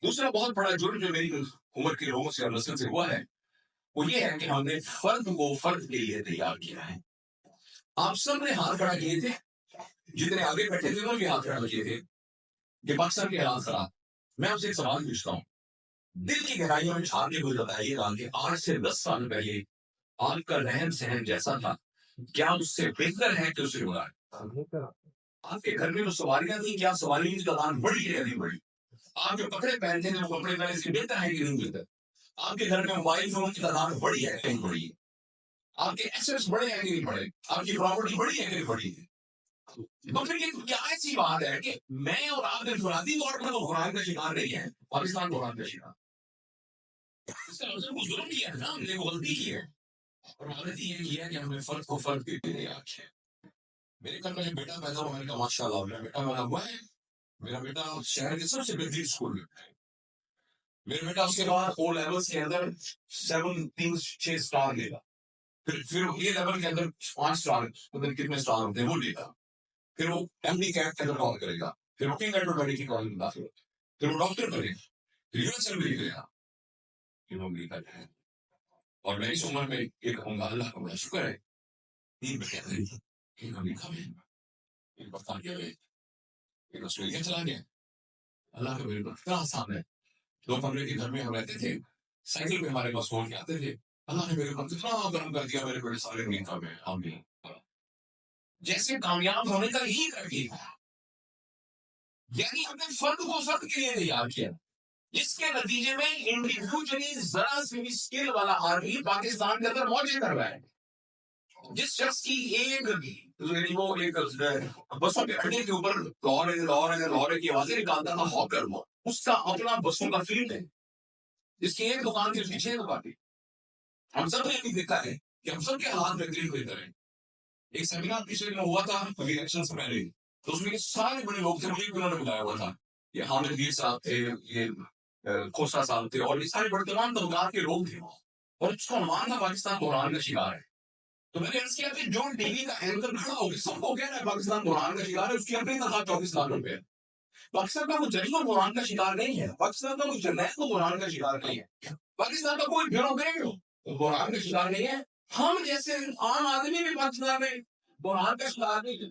दूसरा बहुत बड़ा जुर्म जो मेरी उम्र के लोगों से और नस्ल से हुआ है वो ये है कि हमने फर्द को फर्द के लिए तैयार किया है। आप सब ने हाथ खड़ा किए थे, जितने आगे बैठे थे उन्होंने भी हाथ खड़ा किए थे कि पाकिस्तान के हालात खराब। मैं आपसे एक सवाल पूछता हूँ, दिल की गहराइयों में झांक के मुझे बताइएगा कि आज से 10 साल पहले आपका रहन सहन जैसा था, क्या उससे बेहतर है कि उससे बुरा है? आपके घर में जो सवारियां थी, क्या सवारियों की तादाद बढ़ी है या नहीं बढ़ी? आप जो कपड़े पहनते थे वो कपड़े पहनने से बेहतर है कि नहीं बेहतर? आपके घर में मोबाइल फोन की तादाद बढ़ी है कि नहीं बढ़ी है? आपके एसेट्स बढ़े हैं कि नहीं बढ़े? आपकी प्रॉपर्टी बढ़ी है कि नहीं बढ़ी है? तो फिर ये क्या ऐसी बात है कि मैं और आप इंफरादी तौर पर तो कुरान का शिकार नहीं है, पाकिस्तान कुरान का शिकार। इसका मतलब कुछ जुर्म किया है ना, हमने वो गलती की है और गलती ये की है कि हमने फर्द को फर्द के लिए तैयार किया। मेरे घर में जब बेटा पैदा हुआ, मैंने कहा माशाल्लाह मेरा बेटा पैदा हुआ है, मेरा बेटा शहर के सबसे बेहतरीन स्कूल में है। मेरा बेटा उसके बाद ओ लेवल्स के अंदर 6 स्टार लेगा, फिर ए लेवल के अंदर 5 स्टार, मतलब कितने स्टार होते हैं वो लेगा, फिर वो एमडी कैट के अंदर कॉल करेगा, फिर वो किंग एडवर्टाइज की कॉल में दाखिल होगा, फिर वो डॉक्टर बनेगा, फिर यूएस एमडी करेगा, फिर वो अमेरिका जाएगा। और मैं इस उम्र में ये कहूंगा अल्लाह का बड़ा शुक्र है, 3 बेटे मेरी, एक अमेरिका में, एक बर्तानिया में, एक ऑस्ट्रेलिया चला गया। अल्लाह का मेरे इतना आसान है। 2 कमरे के घर में हम रहते थे, साइकिल पे हमारे पास फोन के आते थे। अल्लाह ने मेरे को इतना गर्म कर दिया, मेरे बड़े सारे अमेरिका में आमीन। जैसे कामयाब होने का यही तरकीब है, यानी हमने फर्द को फर्द के लिए तैयार किया, जिसके नतीजे में इंडिविजुअली जरा सी भी स्किल वाला आदमी पाकिस्तान के अंदर मौजे कर रहा है। जिस शख्स की एक वो एक बसों के अड्डे के ऊपर लौरे की आवाजें निकालता था, हॉकर वो, उसका अपना बसों का फील्ड है, जिसकी एक दुकान थी उसकी 6 दुकान थी। हम सब ने भी देखा है कि हम सब के हालात बेहतरीन बेहतर है। एक सेमिनार पिछले दिनों हुआ था अभी इलेक्शन से पहले, तो उसमें सारे बड़े लोग थे, मुझे भी उन्होंने बुलाया हुआ था। ये हामिद मीर साहब थे, ये खोसा साहब थे, और ये सारे बड़े तमाम तबकात के लोग थे, और उसका मान था पाकिस्तान कुरान का शिकार है। तो मैंने अर्ज किया कि जो टीवी का एंकर खड़ा हो गया सबको कह रहा है पाकिस्तान कुरान का शिकार है, उसकी अपनी तनख्वाह 24 लाख रुपए है। पाकिस्तान का कोई जज्बा कुरान का शिकार नहीं है, पाकिस्तान का कोई जर्नैल को कुरान का शिकार नहीं है, पाकिस्तान का कोई ब्यूरोक्रेट हो कुरान का शिकार नहीं है। हम जैसे आम आदमी भी पाकिस्तान में कुरान का शिकार नहीं है।